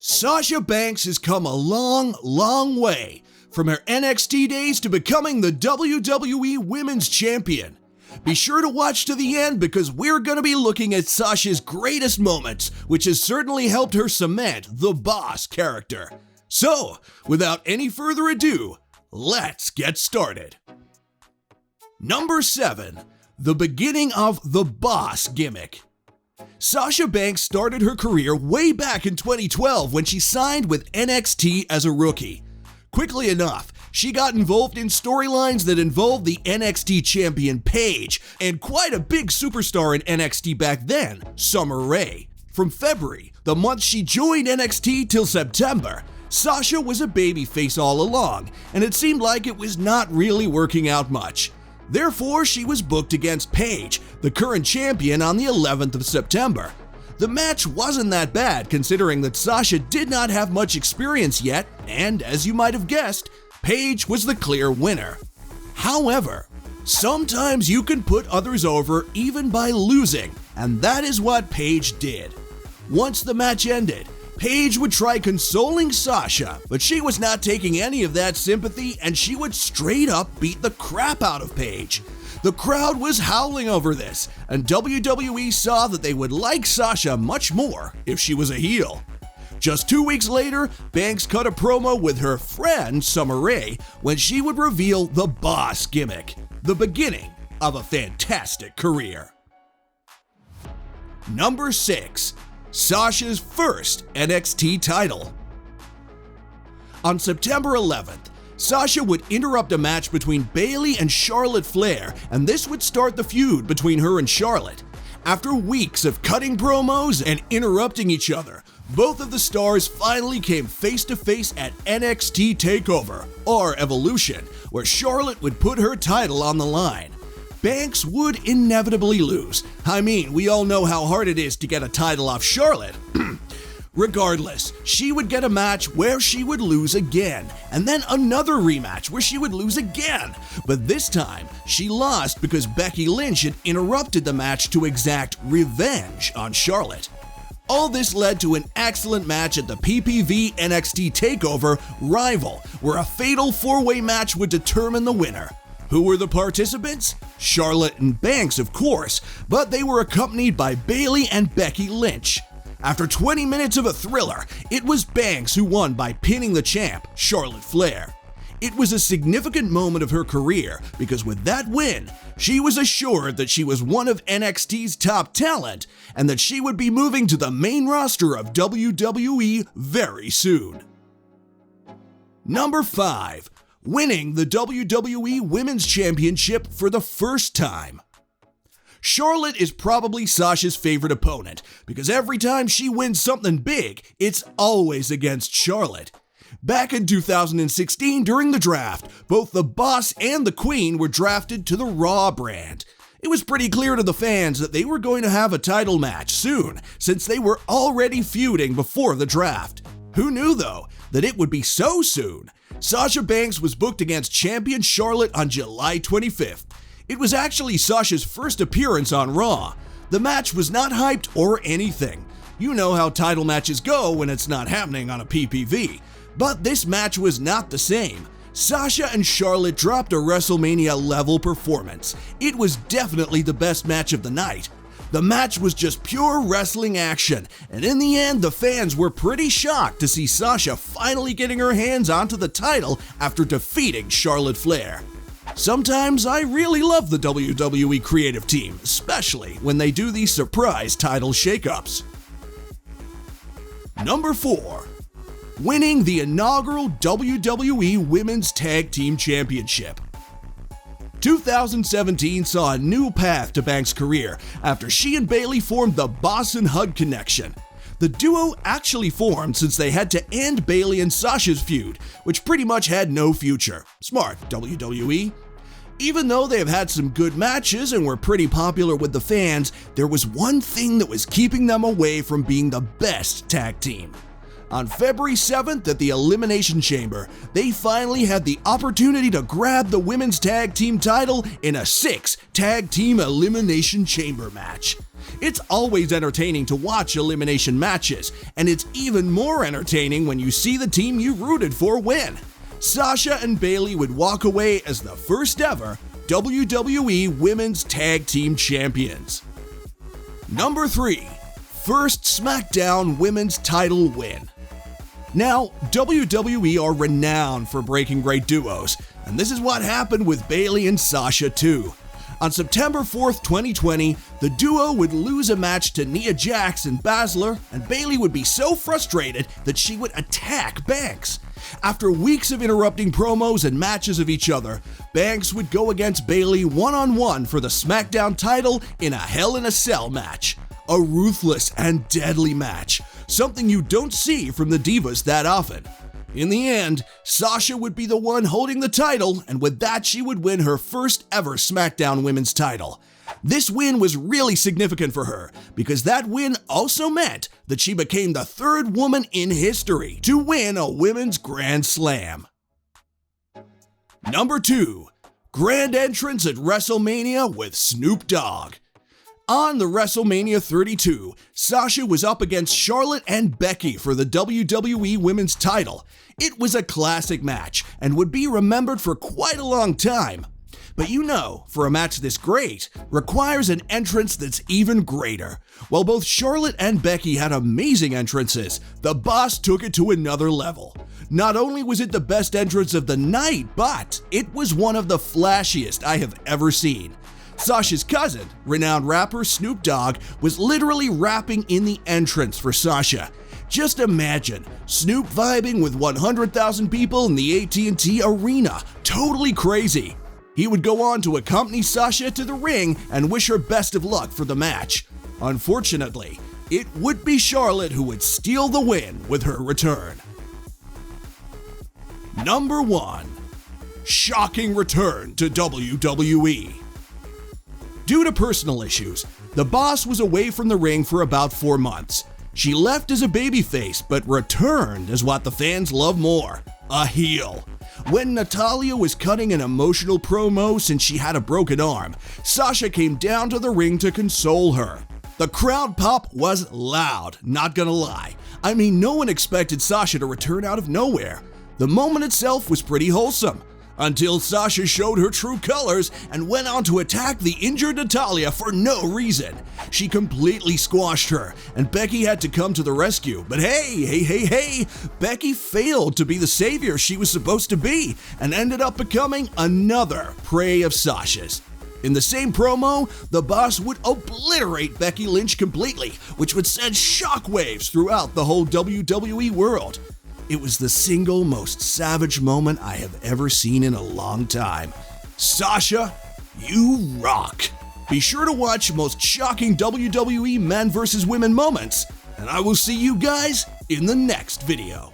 Sasha Banks has come a long, long way from her NXT days to becoming the WWE Women's Champion. Be sure to watch to the end because we're going to be looking at Sasha's greatest moments, which has certainly helped her cement the boss character. So, without any further ado, let's get started. Number 7. The beginning of the boss gimmick. Sasha Banks started her career way back in 2012 when she signed with NXT as a rookie. Quickly enough, she got involved in storylines that involved the NXT champion Paige and quite a big superstar in NXT back then, Summer Rae. From February, the month she joined NXT, till September, Sasha was a babyface all along, and it seemed like it was not really working out much. Therefore, she was booked against Paige, the current champion, on the 11th of September. The match wasn't that bad considering that Sasha did not have much experience yet, and as you might have guessed, Paige was the clear winner. However, sometimes you can put others over even by losing, and that is what Paige did. Once the match ended, Paige would try consoling Sasha, but she was not taking any of that sympathy and she would straight up beat the crap out of Paige. The crowd was howling over this, and WWE saw that they would like Sasha much more if she was a heel. Just 2 weeks later, Banks cut a promo with her friend Summer Rae when she would reveal the boss gimmick, the beginning of a fantastic career. Number 6. Sasha's first NXT title. On September 11th, Sasha would interrupt a match between Bayley and Charlotte Flair, and this would start the feud between her and Charlotte. After weeks of cutting promos and interrupting each other, both of the stars finally came face to face at NXT TakeOver, or Evolution, where Charlotte would put her title on the line. Banks would inevitably lose. I mean, we all know how hard it is to get a title off Charlotte. Regardless, she would get a match where she would lose again, and then another rematch where she would lose again. But this time, she lost because Becky Lynch had interrupted the match to exact revenge on Charlotte. All this led to an excellent match at the PPV NXT TakeOver Rival, where a fatal four-way match would determine the winner. Who were the participants? Charlotte and Banks, of course, but they were accompanied by Bayley and Becky Lynch. After 20 minutes of a thriller, it was Banks who won by pinning the champ, Charlotte Flair. It was a significant moment of her career because with that win, she was assured that she was one of NXT's top talent and that she would be moving to the main roster of WWE very soon. Number 5. Winning the WWE Women's Championship for the first time. Charlotte is probably Sasha's favorite opponent because every time she wins something big, it's always against Charlotte. Back in 2016 during the draft, both the Boss and the Queen were drafted to the Raw brand. It was pretty clear to the fans that they were going to have a title match soon since they were already feuding before the draft. Who knew though that it would be so soon? Sasha Banks was booked against champion Charlotte on July 25th. It was actually Sasha's first appearance on Raw. The match was not hyped or anything. You know how title matches go when it's not happening on a PPV. But this match was not the same. Sasha and Charlotte dropped a WrestleMania level performance. It was definitely the best match of the night. The match was just pure wrestling action, and in the end, the fans were pretty shocked to see Sasha finally getting her hands onto the title after defeating Charlotte Flair. Sometimes I really love the WWE creative team, especially when they do these surprise title shakeups. Number 4. Winning the inaugural WWE Women's Tag Team Championship. 2017 saw a new path to Banks' career after she and Bayley formed the Boss and Hug Connection. The duo actually formed since they had to end Bayley and Sasha's feud, which pretty much had no future. Smart, WWE. Even though they have had some good matches and were pretty popular with the fans, there was one thing that was keeping them away from being the best tag team. On February 7th at the Elimination Chamber, they finally had the opportunity to grab the women's tag team title in a 6-tag team Elimination Chamber match. It's always entertaining to watch elimination matches, and it's even more entertaining when you see the team you rooted for win. Sasha and Bayley would walk away as the first ever WWE Women's Tag Team Champions. Number 3. First SmackDown Women's title win. Now, WWE are renowned for breaking great duos, and this is what happened with Bayley and Sasha too. On September 4th, 2020, the duo would lose a match to Nia Jax and Baszler, and Bayley would be so frustrated that she would attack Banks. After weeks of interrupting promos and matches of each other, Banks would go against Bayley one-on-one for the SmackDown title in a Hell in a Cell match. A ruthless and deadly match, something you don't see from the Divas that often. In the end, Sasha would be the one holding the title, and with that she would win her first ever SmackDown Women's title. This win was really significant for her, because that win also meant that she became the third woman in history to win a Women's Grand Slam. Number 2. Grand entrance at WrestleMania with Snoop Dogg. On the WrestleMania 32, Sasha was up against Charlotte and Becky for the WWE Women's title. It was a classic match and would be remembered for quite a long time. But you know, for a match this great, requires an entrance that's even greater. While both Charlotte and Becky had amazing entrances, the Boss took it to another level. Not only was it the best entrance of the night, but it was one of the flashiest I have ever seen. Sasha's cousin, renowned rapper Snoop Dogg, was literally rapping in the entrance for Sasha. Just imagine, Snoop vibing with 100,000 people in the AT&T Arena. Totally crazy. He would go on to accompany Sasha to the ring and wish her best of luck for the match. Unfortunately, it would be Charlotte who would steal the win with her return. Number 1. Shocking return to WWE. Due to personal issues, the Boss was away from the ring for about 4 months. She left as a babyface, but returned as what the fans love more, a heel. When Natalya was cutting an emotional promo since she had a broken arm, Sasha came down to the ring to console her. The crowd pop was loud, not gonna lie. I mean, no one expected Sasha to return out of nowhere. The moment itself was pretty wholesome, until Sasha showed her true colors and went on to attack the injured Natalya for no reason. She completely squashed her, and Becky had to come to the rescue. But hey, Becky failed to be the savior she was supposed to be, and ended up becoming another prey of Sasha's. In the same promo, the Boss would obliterate Becky Lynch completely, which would send shockwaves throughout the whole WWE world. It was the single most savage moment I have ever seen in a long time. Sasha, you rock! Be sure to watch most shocking WWE men vs. women moments, and I will see you guys in the next video.